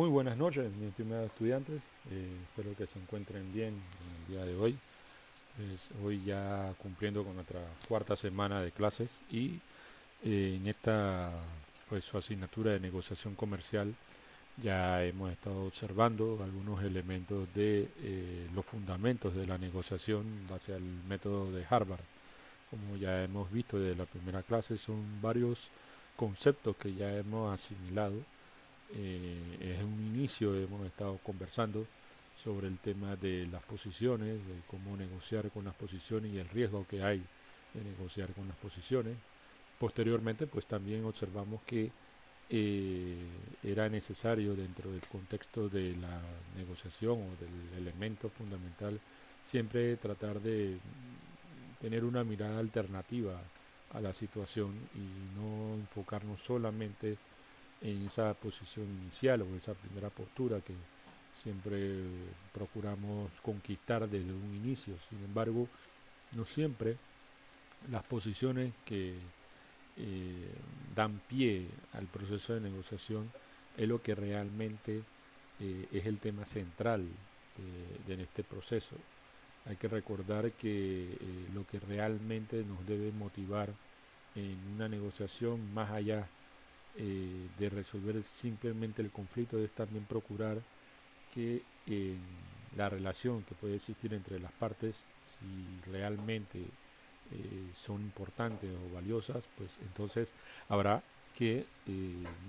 Muy buenas noches, mis estimados estudiantes. Espero que se encuentren bien en el día de hoy. Hoy ya cumpliendo con nuestra cuarta semana de clases y en esta pues su asignatura de negociación comercial ya hemos estado observando algunos elementos de los fundamentos de la negociación en base al método de Harvard. Como ya hemos visto desde la primera clase, son varios conceptos que ya hemos asimilado. Es un inicio, hemos estado conversando sobre el tema de las posiciones, de cómo negociar con las posiciones y el riesgo que hay de negociar con las posiciones. Posteriormente, pues también observamos que eh, era necesario dentro del contexto de la negociación o del elemento fundamental siempre tratar de tener una mirada alternativa a la situación y no enfocarnos solamente en esa posición inicial o esa primera postura que siempre procuramos conquistar desde un inicio. Sin embargo, no siempre las posiciones que eh, dan pie al proceso de negociación es lo que realmente es el tema central de este proceso. Hay que recordar que lo que realmente nos debe motivar en una negociación, más allá de resolver simplemente el conflicto, es también procurar que la relación que puede existir entre las partes, si realmente son importantes o valiosas, pues entonces habrá que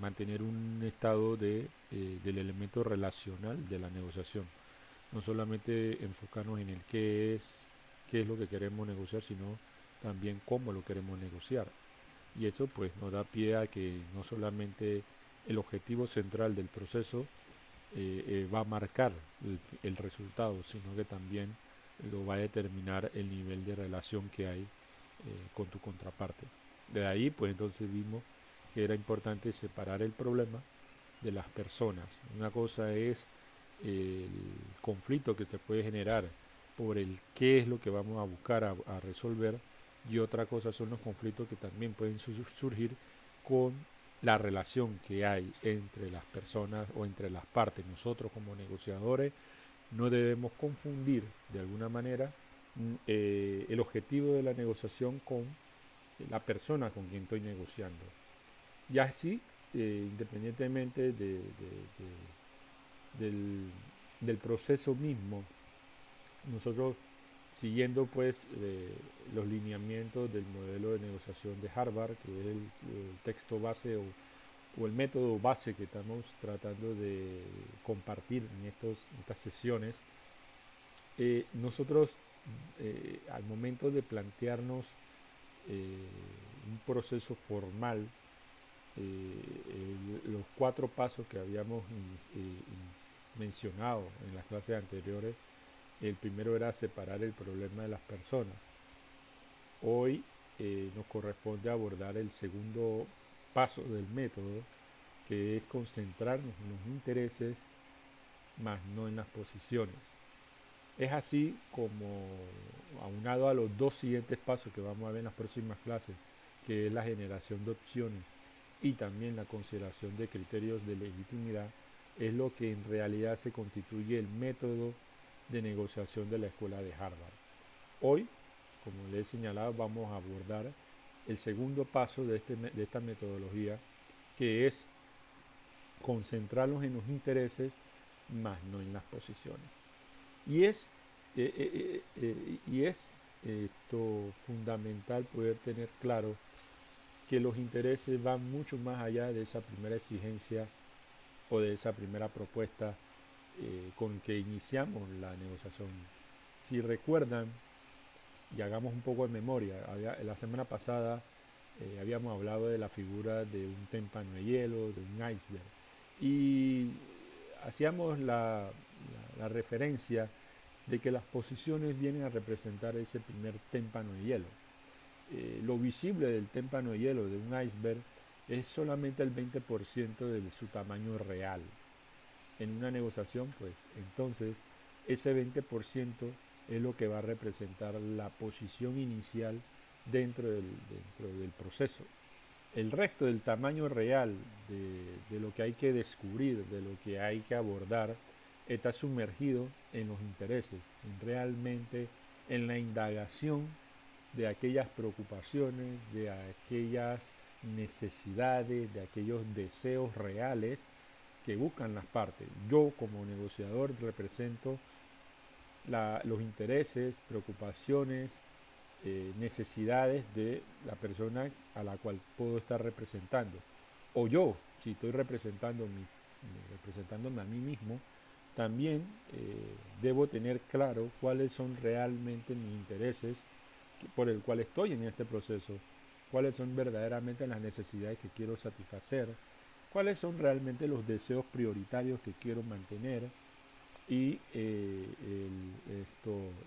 mantener un estado del elemento relacional de la negociación. No solamente enfocarnos en el qué es lo que queremos negociar, sino también cómo lo queremos negociar. Y eso pues nos da pie a que no solamente el objetivo central del proceso va a marcar el resultado, sino que también lo va a determinar el nivel de relación que hay con tu contraparte. De ahí pues entonces vimos que era importante separar el problema de las personas. Una cosa es el conflicto que te puede generar por el qué es lo que vamos a buscar a resolver, y otra cosa son los conflictos que también pueden surgir con la relación que hay entre las personas o entre las partes. Nosotros como negociadores no debemos confundir de alguna manera el objetivo de la negociación con la persona con quien estoy negociando. Y así, independientemente del, del proceso mismo, nosotros siguiendo pues los lineamientos del modelo de negociación de Harvard, que es el texto base o el método base que estamos tratando de compartir en estas sesiones, nosotros al momento de plantearnos un proceso formal, los cuatro pasos que habíamos mencionado en las clases anteriores, el primero era separar el problema de las personas. Hoy nos corresponde abordar el segundo paso del método, que es concentrarnos en los intereses más no en las posiciones. Es así como, aunado a los dos siguientes pasos que vamos a ver en las próximas clases, que es la generación de opciones y también la consideración de criterios de legitimidad, es lo que en realidad se constituye el método de negociación de la escuela de Harvard. Hoy, como les he señalado, vamos a abordar el segundo paso de esta metodología, que es concentrarnos en los intereses más no en las posiciones. Y es, y es esto fundamental poder tener claro que los intereses van mucho más allá de esa primera exigencia o de esa primera propuesta con que iniciamos la negociación. Si recuerdan, y hagamos un poco de memoria, la semana pasada habíamos hablado de la figura de un témpano de hielo, de un iceberg, y hacíamos la referencia de que las posiciones vienen a representar ese primer témpano de hielo. Lo visible del témpano de hielo de un iceberg es solamente el 20% de su tamaño real. En una negociación, pues entonces ese 20% es lo que va a representar la posición inicial dentro del proceso. El resto del tamaño real de lo que hay que descubrir, de lo que hay que abordar, está sumergido en los intereses, en realmente en la indagación de aquellas preocupaciones, de aquellas necesidades, de aquellos deseos reales que buscan las partes. Yo como negociador represento los intereses, preocupaciones, necesidades de la persona a la cual puedo estar representando. O yo, si estoy representándome a mí mismo, también debo tener claro cuáles son realmente mis intereses por el cual estoy en este proceso, cuáles son verdaderamente las necesidades que quiero satisfacer, cuáles son realmente los deseos prioritarios que quiero mantener y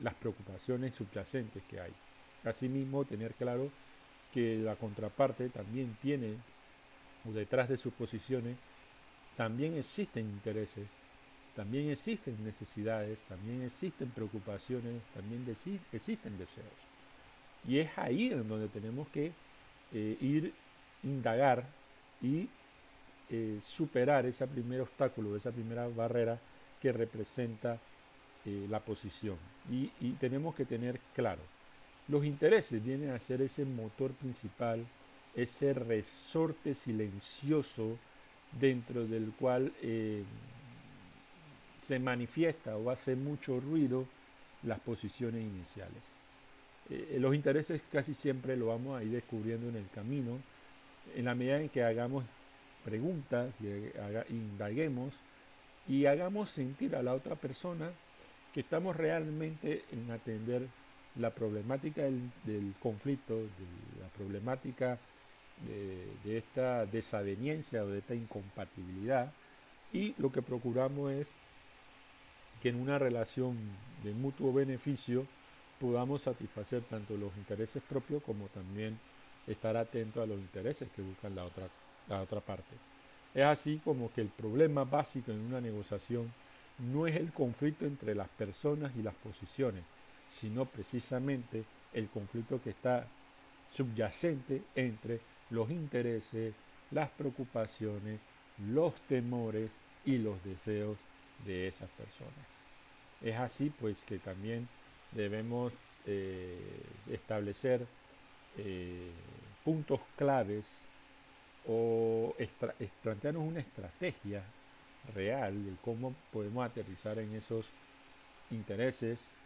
las preocupaciones subyacentes que hay. Asimismo, tener claro que la contraparte también tiene, o detrás de sus posiciones, también existen intereses, también existen necesidades, también existen preocupaciones, también existen deseos. Y es ahí en donde tenemos que ir, indagar y superar ese primer obstáculo, esa primera barrera que representa la posición. Y tenemos que tener claro, los intereses vienen a ser ese motor principal, ese resorte silencioso dentro del cual se manifiesta o hace mucho ruido las posiciones iniciales. Los intereses casi siempre lo vamos a ir descubriendo en el camino, en la medida en que hagamos preguntas y indaguemos y hagamos sentir a la otra persona que estamos realmente en atender la problemática del conflicto, de la problemática de esta desaveniencia o de esta incompatibilidad, y lo que procuramos es que en una relación de mutuo beneficio podamos satisfacer tanto los intereses propios como también estar atentos a los intereses que buscan la otra parte. Es así como que el problema básico en una negociación no es el conflicto entre las personas y las posiciones, sino precisamente el conflicto que está subyacente entre los intereses, las preocupaciones, los temores y los deseos de esas personas. Es así pues que también debemos establecer puntos claves o plantearnos una estrategia real de cómo podemos aterrizar en esos intereses,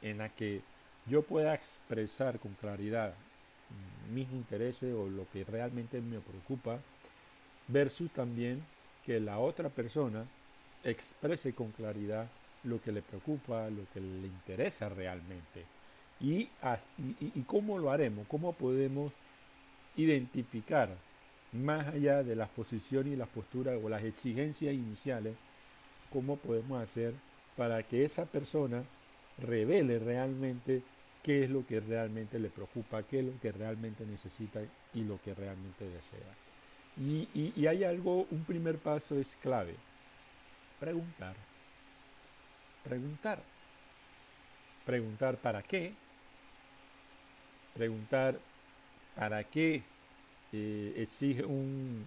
en la que yo pueda expresar con claridad mis intereses o lo que realmente me preocupa, versus también que la otra persona exprese con claridad lo que le preocupa, lo que le interesa realmente. Y cómo lo haremos, cómo podemos identificar más allá de las posiciones y las posturas o las exigencias iniciales, cómo podemos hacer para que esa persona revele realmente qué es lo que realmente le preocupa, qué es lo que realmente necesita y lo que realmente desea. Y hay algo, un primer paso es clave: preguntar. Preguntar. Preguntar para qué. Preguntar para qué exige un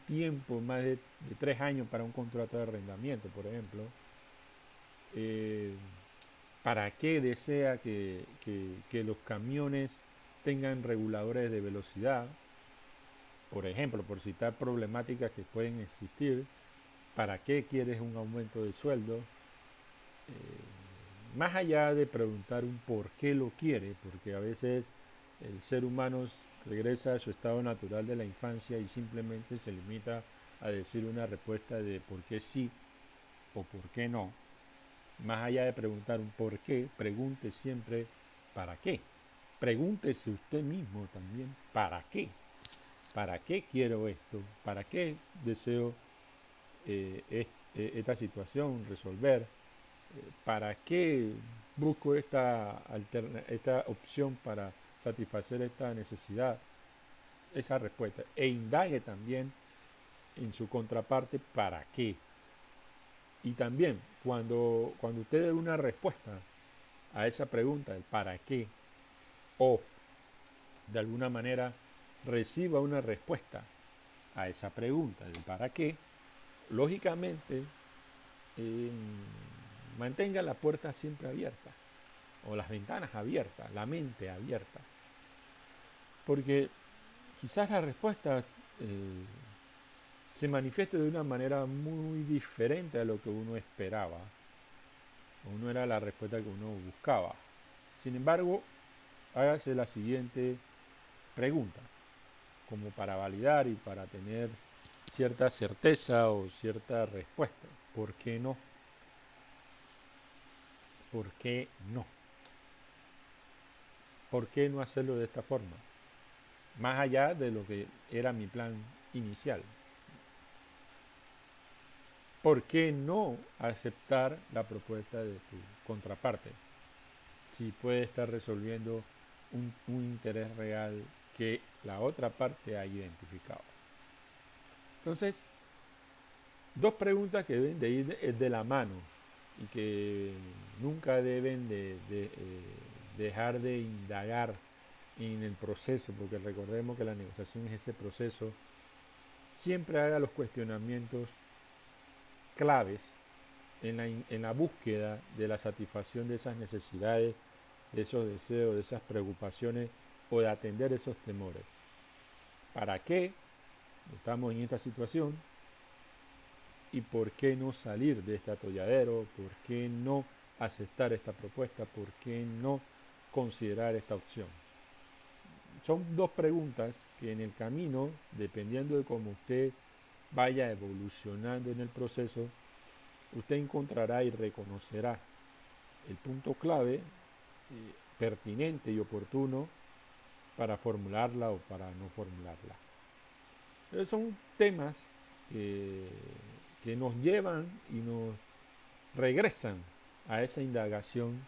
tiempo más de 3 años para un contrato de arrendamiento, por ejemplo. Eh, ¿Para qué desea que los camiones tengan reguladores de velocidad? Por ejemplo, por citar problemáticas que pueden existir. ¿Para qué quieres un aumento de sueldo? Más allá de preguntar un por qué lo quiere, porque a veces el ser humano regresa a su estado natural de la infancia y simplemente se limita a decir una respuesta de por qué sí o por qué no. Más allá de preguntar un por qué, pregunte siempre para qué. Pregúntese usted mismo también para qué. ¿Para qué quiero esto? ¿Para qué deseo esta situación resolver? ¿Para qué busco esta opción para satisfacer esta necesidad? Esa respuesta. E indague también en su contraparte para qué. Y también cuando usted dé una respuesta a esa pregunta, el para qué, o de alguna manera reciba una respuesta a esa pregunta de para qué, lógicamente eh, mantenga la puerta siempre abierta o las ventanas abiertas, la mente abierta. Porque quizás la respuesta se manifieste de una manera muy diferente a lo que uno esperaba, o no era la respuesta que uno buscaba. Sin embargo, hágase la siguiente pregunta, como para validar y para tener cierta certeza o cierta respuesta. ¿Por qué no? ¿Por qué no? ¿Por qué no hacerlo de esta forma? Más allá de lo que era mi plan inicial. ¿Por qué no aceptar la propuesta de tu contraparte? Si puede estar resolviendo un interés real que la otra parte ha identificado. Entonces, dos preguntas que deben de ir de la mano y que nunca deben de dejar de indagar en el proceso, porque recordemos que la negociación es ese proceso. Siempre haga los cuestionamientos claves en la búsqueda de la satisfacción de esas necesidades, de esos deseos, de esas preocupaciones o de atender esos temores. ¿Para qué estamos en esta situación? ¿Y por qué no salir de este atolladero? ¿Por qué no aceptar esta propuesta? ¿Por qué no considerar esta opción? Son dos preguntas que en el camino, dependiendo de cómo usted vaya evolucionando en el proceso, usted encontrará y reconocerá el punto clave, pertinente y oportuno para formularla o para no formularla. Pero son temas que nos llevan y nos regresan a esa indagación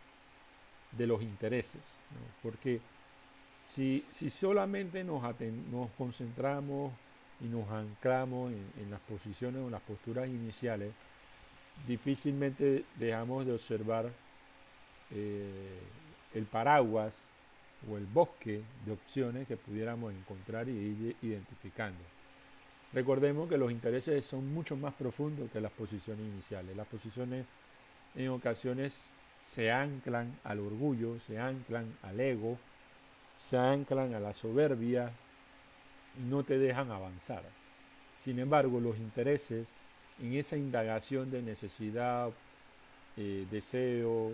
de los intereses, ¿no? Porque si solamente nos concentramos y nos anclamos en las posiciones o en las posturas iniciales, difícilmente dejamos de observar el paraguas o el bosque de opciones que pudiéramos encontrar y ir identificando. Recordemos que los intereses son mucho más profundos que las posiciones iniciales. Las posiciones en ocasiones se anclan al orgullo, se anclan al ego, se anclan a la soberbia y no te dejan avanzar. Sin embargo, los intereses en esa indagación de necesidad, deseo,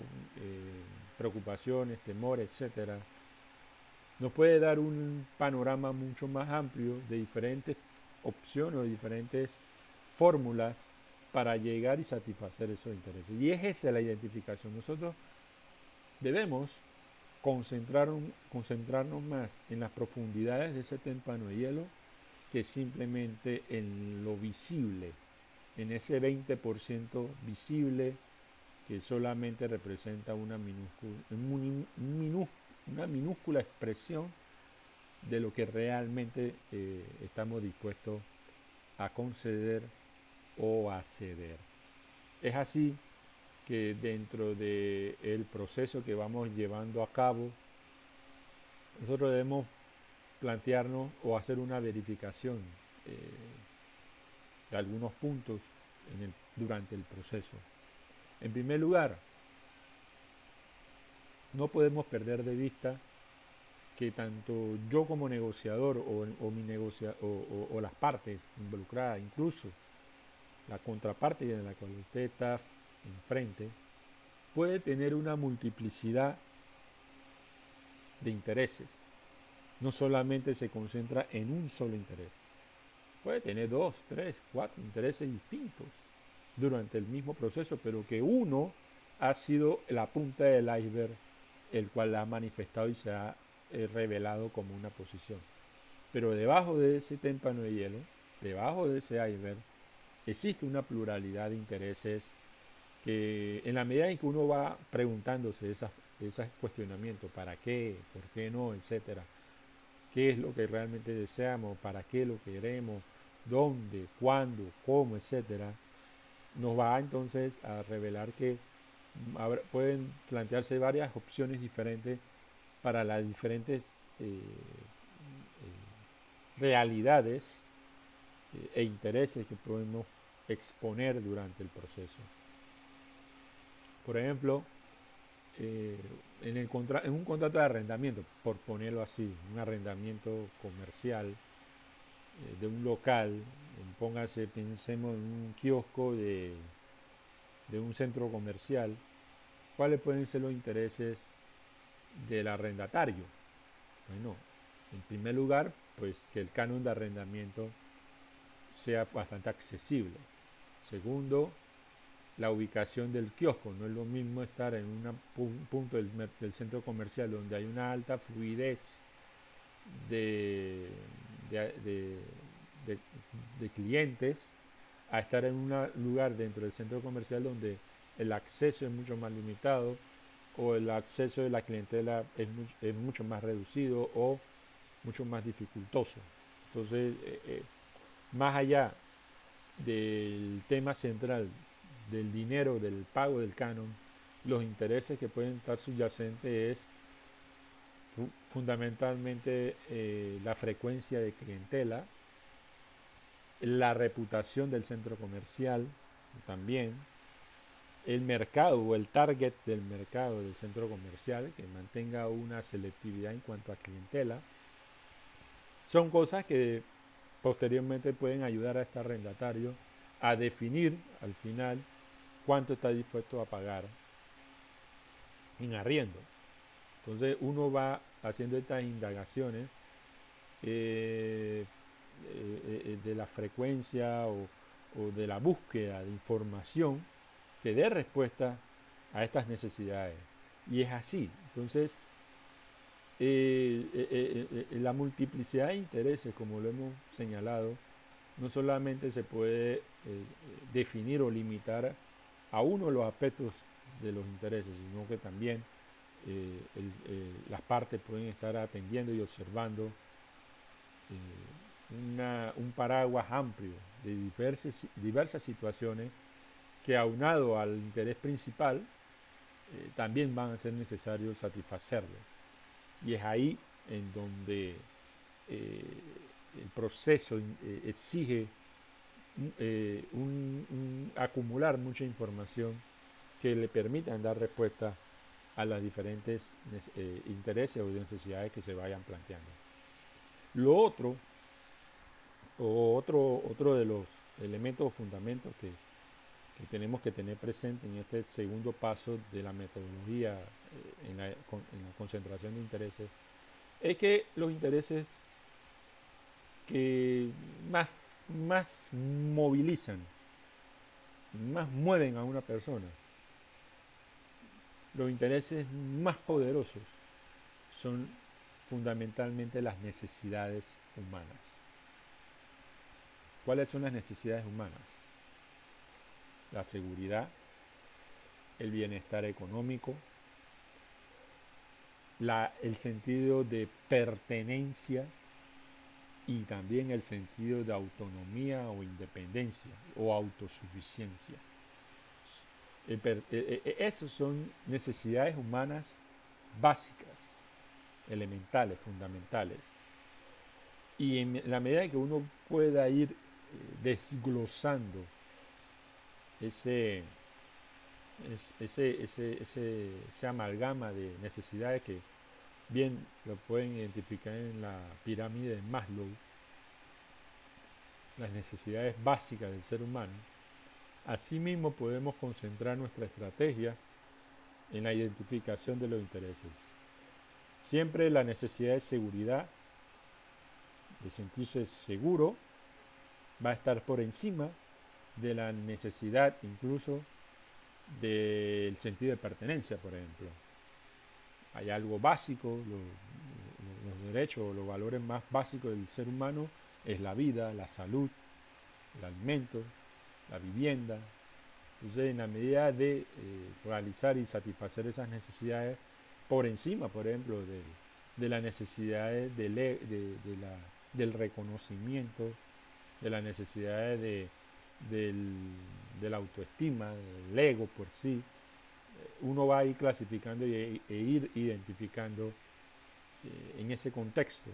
preocupaciones, temor, etcétera, nos puede dar un panorama mucho más amplio de diferentes opciones o diferentes fórmulas para llegar y satisfacer esos intereses. Y es esa la identificación. Nosotros debemos concentrarnos más en las profundidades de ese témpano de hielo que simplemente en lo visible, en ese 20% visible que solamente representa una minúscula expresión de lo que realmente estamos dispuestos a conceder o a ceder. Es así que dentro del proceso que vamos llevando a cabo, nosotros debemos plantearnos o hacer una verificación de algunos puntos durante el proceso. En primer lugar, no podemos perder de vista que tanto yo como negociador o las partes involucradas, incluso la contraparte en la cual usted está enfrente, puede tener una multiplicidad de intereses. No solamente se concentra en un solo interés. Puede tener 2, 3, 4 intereses distintos durante el mismo proceso, pero que uno ha sido la punta del iceberg, el cual la ha manifestado y se ha revelado como una posición. Pero debajo de ese témpano de hielo, debajo de ese iceberg, existe una pluralidad de intereses que en la medida en que uno va preguntándose esos cuestionamientos, ¿para qué? ¿Por qué no? Etcétera. ¿Qué es lo que realmente deseamos? ¿Para qué lo queremos? ¿Dónde? ¿Cuándo? ¿Cómo? Etcétera. Nos va entonces a revelar que pueden plantearse varias opciones diferentes para las diferentes realidades e intereses que podemos exponer durante el proceso. Por ejemplo, en un contrato de arrendamiento, por ponerlo así, un arrendamiento comercial de un local, pensemos en un kiosco de un centro comercial, ¿cuáles pueden ser los intereses del arrendatario? Bueno, en primer lugar, pues que el canon de arrendamiento sea bastante accesible. Segundo, la ubicación del kiosco. No es lo mismo estar en un punto del centro comercial donde hay una alta fluidez de, de, de, de, de clientes a estar en un lugar dentro del centro comercial donde el acceso es mucho más limitado o el acceso de la clientela es mucho más reducido o mucho más dificultoso. Entonces, más allá del tema central del dinero, del pago del canon, los intereses que pueden estar subyacentes es fundamentalmente la frecuencia de clientela, la reputación del centro comercial también, el mercado o el target del mercado del centro comercial, que mantenga una selectividad en cuanto a clientela. Son cosas que posteriormente pueden ayudar a este arrendatario a definir al final cuánto está dispuesto a pagar en arriendo. Entonces uno va haciendo estas indagaciones de la frecuencia o de la búsqueda de información que dé respuesta a estas necesidades. Y es así. Entonces, la multiplicidad de intereses, como lo hemos señalado, no solamente se puede definir o limitar a uno de los aspectos de los intereses, sino que también las partes pueden estar atendiendo y observando un paraguas amplio de diversas situaciones que, aunado al interés principal, también van a ser necesarios satisfacerlo. Y es ahí en donde el proceso exige acumular mucha información que le permitan dar respuesta a los diferentes intereses o necesidades que se vayan planteando. Lo otro de los elementos o fundamentos que tenemos que tener presente en este segundo paso de la metodología en la concentración de intereses es que los intereses que más movilizan, más mueven a una persona, los intereses más poderosos son fundamentalmente las necesidades humanas. ¿Cuáles son las necesidades humanas? La seguridad, el bienestar económico, el sentido de pertenencia y también el sentido de autonomía o independencia o autosuficiencia. Esas son necesidades humanas básicas, elementales, fundamentales. Y en la medida que uno pueda ir desglosando ese amalgama de necesidades que bien lo pueden identificar en la pirámide de Maslow, las necesidades básicas del ser humano, asimismo podemos concentrar nuestra estrategia en la identificación de los intereses. Siempre la necesidad de seguridad, de sentirse seguro, va a estar por encima de la necesidad incluso del sentido de pertenencia, por ejemplo. Hay algo básico, los derechos, los valores más básicos del ser humano es la vida, la salud, el alimento, la vivienda. Entonces, en la medida de realizar y satisfacer esas necesidades por encima, por ejemplo, de las necesidades del reconocimiento, de las necesidades de la autoestima, del ego por sí, uno va a ir clasificando e ir identificando en ese contexto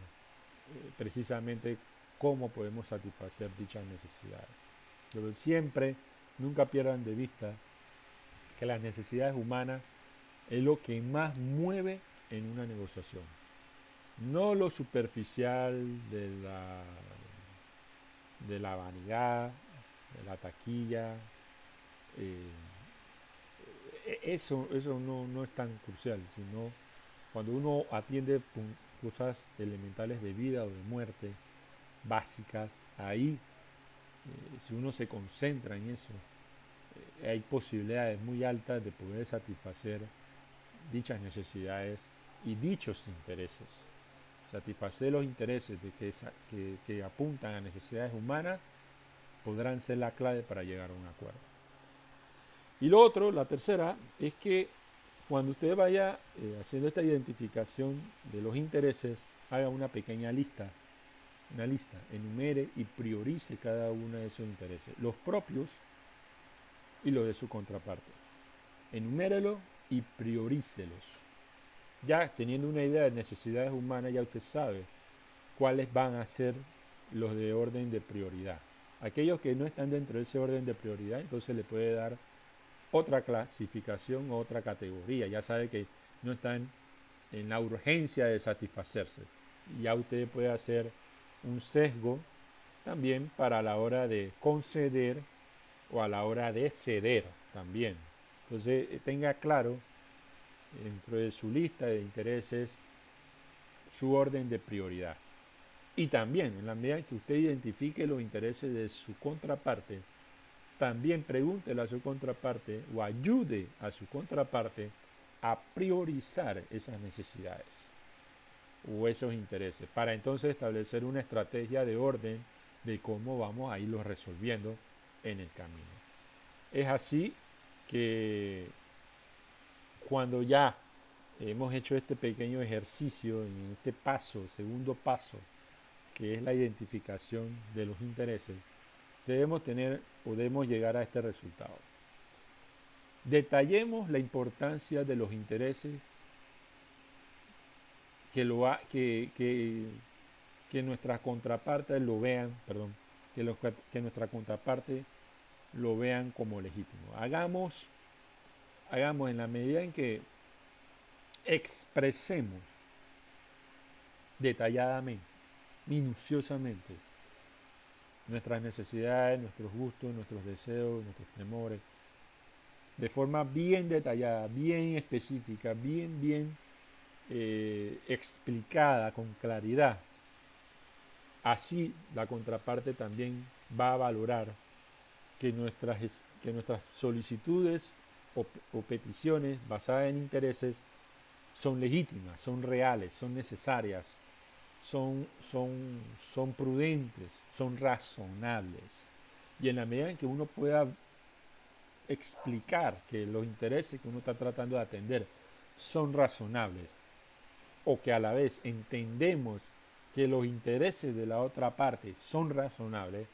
precisamente cómo podemos satisfacer dichas necesidades. Pero siempre, nunca pierdan de vista que las necesidades humanas es lo que más mueve en una negociación. No lo superficial de la vanidad, de la taquilla. eh, eso no es tan crucial, sino cuando uno atiende cosas elementales de vida o de muerte, básicas, ahí, si uno se concentra en eso, hay posibilidades muy altas de poder satisfacer dichas necesidades y dichos intereses. Satisfacer los intereses que apuntan a necesidades humanas podrán ser la clave para llegar a un acuerdo. Y lo otro, la tercera, es que cuando usted vaya haciendo esta identificación de los intereses, haga una pequeña lista, enumere y priorice cada uno de esos intereses, los propios y los de su contraparte. Enumérelo y priorícelos. Ya teniendo una idea de necesidades humanas, ya usted sabe cuáles van a ser los de orden de prioridad. Aquellos que no están dentro de ese orden de prioridad, entonces le puede dar otra clasificación, otra categoría. Ya sabe que no están en la urgencia de satisfacerse. Ya usted puede hacer un sesgo también para la hora de conceder o a la hora de ceder también. Entonces tenga claro dentro de su lista de intereses su orden de prioridad. Y también en la medida en que usted identifique los intereses de su contraparte, también pregúntele a su contraparte o ayude a su contraparte a priorizar esas necesidades o esos intereses para entonces establecer una estrategia de orden de cómo vamos a irlos resolviendo en el camino. Es así que cuando ya hemos hecho este pequeño ejercicio en este paso, segundo paso, que es la identificación de los intereses, podemos llegar a este resultado. Detallemos la importancia de los intereses que nuestras contrapartes lo vean, que nuestra contraparte lo vean como legítimo. Hagamos en la medida en que expresemos detalladamente, minuciosamente, nuestras necesidades, nuestros gustos, nuestros deseos, nuestros temores, de forma bien detallada, bien específica, bien explicada, con claridad. Así la contraparte también va a valorar que nuestras solicitudes o peticiones basadas en intereses son legítimas, son reales, son necesarias, son prudentes, son razonables. Y en la medida en que uno pueda explicar que los intereses que uno está tratando de atender son razonables, o que a la vez entendemos que los intereses de la otra parte son razonables,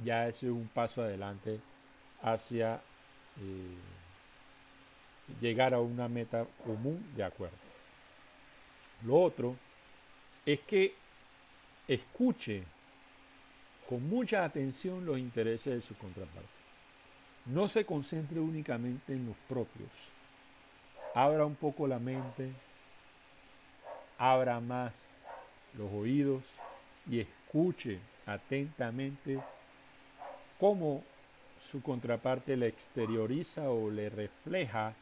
ya ese es un paso adelante hacia llegar a una meta común de acuerdo. Lo otro es que escuche con mucha atención los intereses de su contraparte. No se concentre únicamente en los propios. Abra un poco la mente, abra más los oídos y escuche atentamente cómo su contraparte le exterioriza o le refleja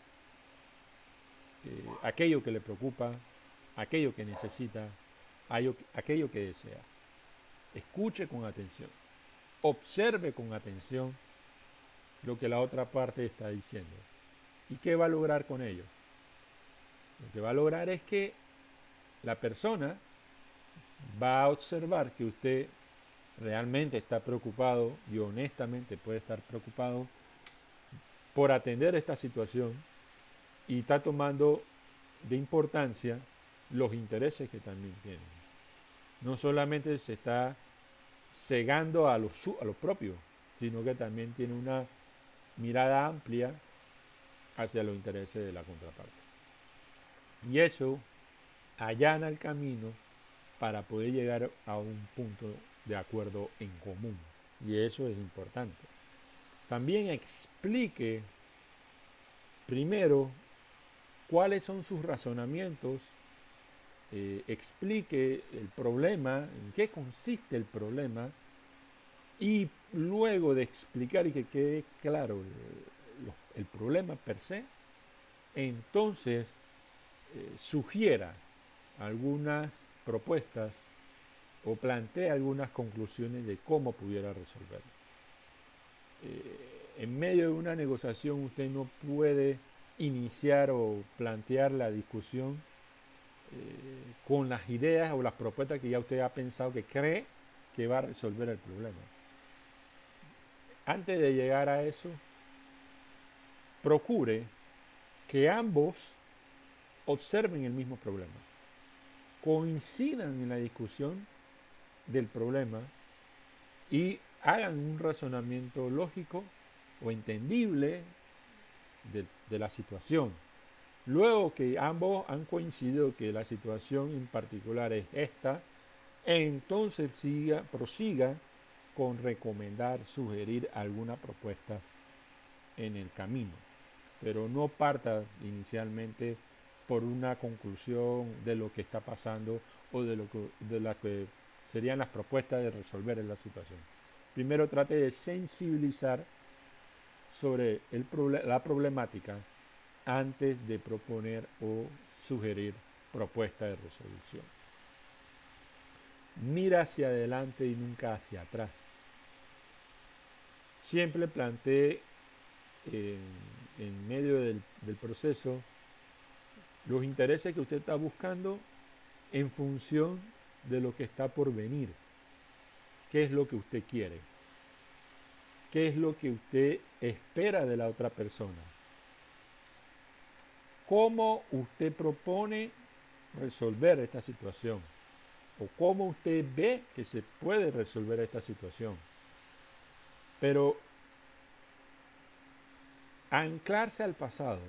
aquello que le preocupa, aquello que necesita, aquello que desea. Escuche con atención, observe con atención lo que la otra parte está diciendo. ¿Y qué va a lograr con ello? Lo que va a lograr es que la persona va a observar que usted realmente está preocupado y honestamente puede estar preocupado por atender esta situación y está tomando de importancia los intereses que también tienen. No solamente se está cegando a los propios, sino que también tiene una mirada amplia hacia los intereses de la contraparte. Y eso allana el camino para poder llegar a un punto de acuerdo en común. Y eso es importante. También explique primero cuáles son sus razonamientos, explique el problema, en qué consiste el problema, y luego de explicar y que quede claro el problema per se, entonces sugiera algunas propuestas o plantea algunas conclusiones de cómo pudiera resolverlo. En medio de una negociación usted no puede iniciar o plantear la discusión con las ideas o las propuestas que ya usted ha pensado que cree que va a resolver el problema. Antes de llegar a eso, procure que ambos observen el mismo problema, coincidan en la discusión del problema y hagan un razonamiento lógico o entendible de la situación. Luego que ambos han coincidido que la situación en particular es esta, entonces prosiga con recomendar, sugerir algunas propuestas en el camino, pero no parta inicialmente por una conclusión de lo que está pasando o de la que serían las propuestas de resolver la situación. Primero trate de sensibilizar sobre la problemática antes de proponer o sugerir propuestas de resolución. Mira hacia adelante y nunca hacia atrás. Siempre plantee en medio del proceso los intereses que usted está buscando en función de lo que está por venir. ¿Qué es lo que usted quiere? ¿Qué es lo que usted espera de la otra persona? ¿Cómo usted propone resolver esta situación? ¿O cómo usted ve que se puede resolver esta situación? Pero anclarse al pasado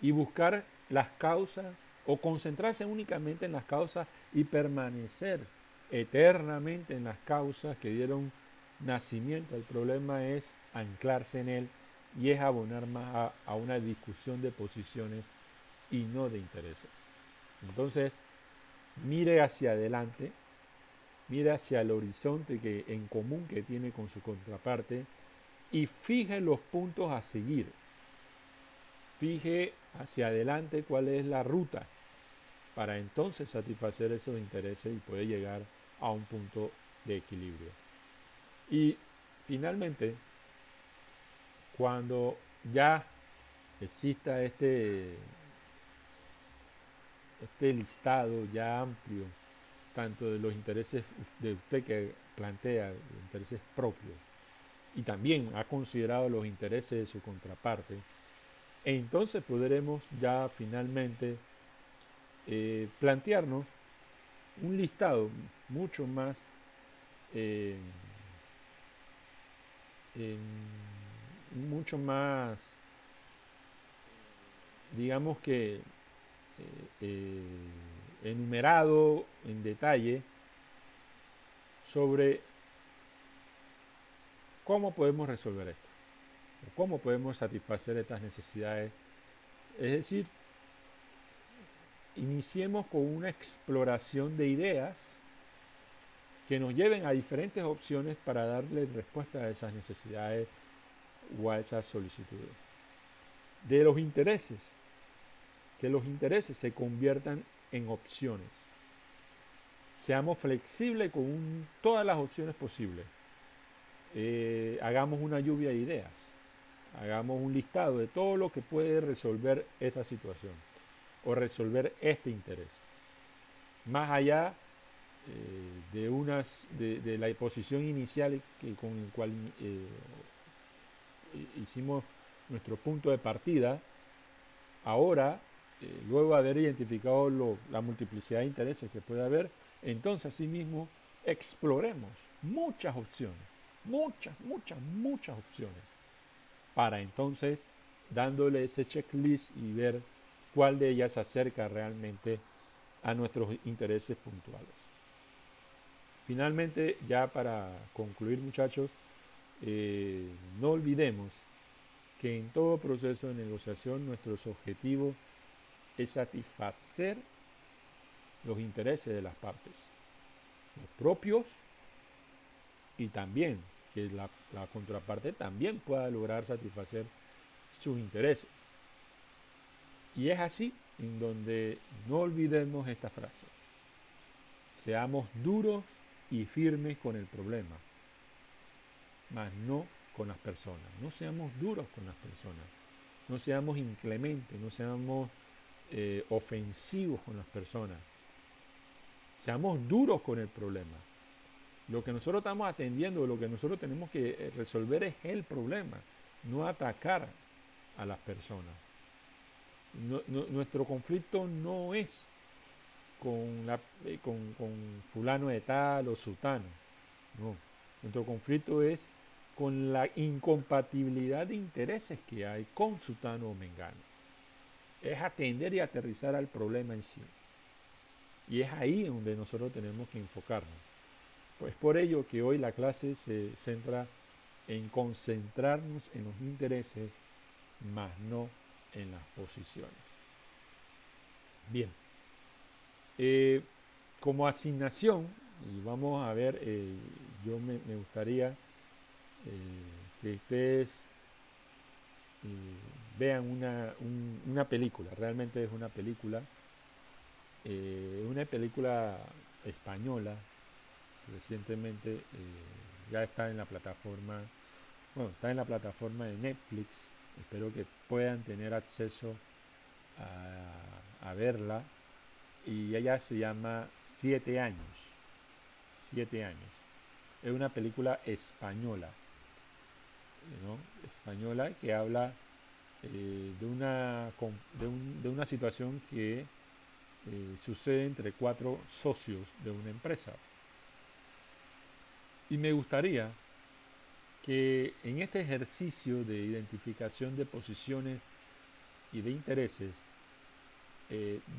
y buscar las causas o concentrarse únicamente en las causas y permanecer eternamente en las causas que dieron nacimiento al problema es anclarse en él y es abonar más a una discusión de posiciones y no de intereses. Entonces, mire hacia adelante, mire hacia el horizonte en común que tiene con su contraparte y fije los puntos a seguir. Fije hacia adelante cuál es la ruta para entonces satisfacer esos intereses y poder llegar a un punto de equilibrio. Y finalmente, cuando ya exista este listado ya amplio, tanto de los intereses de usted que plantea, los intereses propios, y también ha considerado los intereses de su contraparte, entonces podremos ya finalmente plantearnos un listado mucho más digamos que enumerado en detalle sobre cómo podemos resolver esto, o cómo podemos satisfacer estas necesidades. Es decir, iniciemos con una exploración de ideas que nos lleven a diferentes opciones para darle respuesta a esas necesidades o a esas solicitudes. De los intereses, que los intereses se conviertan en opciones. Seamos flexibles con todas las opciones posibles. Hagamos una lluvia de ideas. Hagamos un listado de todo lo que puede resolver esta situación o resolver este interés. Más allá de la posición inicial con la cual hicimos nuestro punto de partida, ahora, luego de haber identificado la multiplicidad de intereses que puede haber, entonces asimismo exploremos muchas opciones, muchas opciones, para entonces dándole ese checklist y ver cuál de ellas se acerca realmente a nuestros intereses puntuales. Finalmente, ya para concluir, muchachos, no olvidemos que en todo proceso de negociación nuestros objetivos es satisfacer los intereses de las partes, los propios, y también que la contraparte también pueda lograr satisfacer sus intereses. Y es así en donde no olvidemos esta frase: seamos duros y firmes con el problema, mas no con las personas. No seamos duros con las personas, no seamos inclementes, no seamos ofensivos con las personas. Seamos duros con el problema. Lo que nosotros estamos atendiendo, lo que nosotros tenemos que resolver es el problema, no atacar a las personas. Nuestro conflicto no es con fulano de tal o sutano. No. Nuestro conflicto es con la incompatibilidad de intereses que hay con sutano o mengano. Es atender y aterrizar al problema en sí. Y es ahí donde nosotros tenemos que enfocarnos. Pues por ello que hoy la clase se centra en concentrarnos en los intereses, más no en las posiciones. Bien, como asignación, y vamos a ver, yo me gustaría que ustedes vean una película, realmente es una película española. Recientemente ya está en la plataforma, bueno, está en la plataforma de Netflix. Espero que puedan tener acceso a verla. Y ella se llama 7 años. 7 años. Es una película española, ¿no? Española, que habla de una situación que sucede entre 4 socios de una empresa. Y me gustaría que en este ejercicio de identificación de posiciones y de intereses,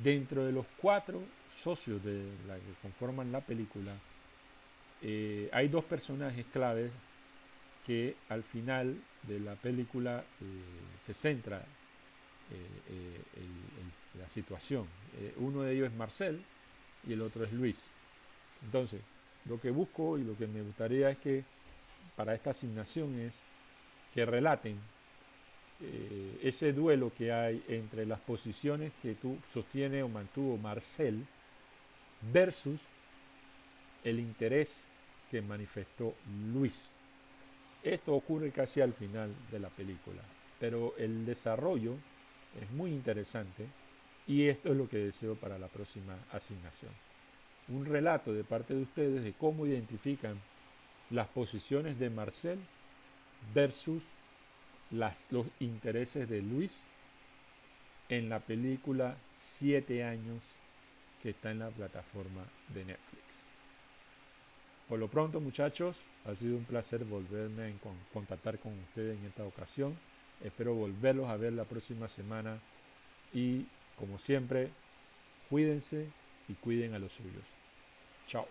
dentro de los 4 socios de la que conforman la película, hay 2 personajes claves que al final de la película se centra en la situación. Uno de ellos es Marcel y el otro es Luis. Entonces, lo que busco y lo que me gustaría es que para esta asignación es que relaten ese duelo que hay entre las posiciones que tú sostiene o mantuvo Marcel versus el interés que manifestó Luis. Esto ocurre casi al final de la película, pero el desarrollo es muy interesante y esto es lo que deseo para la próxima asignación. Un relato de parte de ustedes de cómo identifican las posiciones de Marcel versus los intereses de Luis en la película 7 años que está en la plataforma de Netflix. Por lo pronto, muchachos, ha sido un placer volverme a contactar con ustedes en esta ocasión. Espero volverlos a ver la próxima semana y, como siempre, cuídense y cuiden a los suyos. Chao.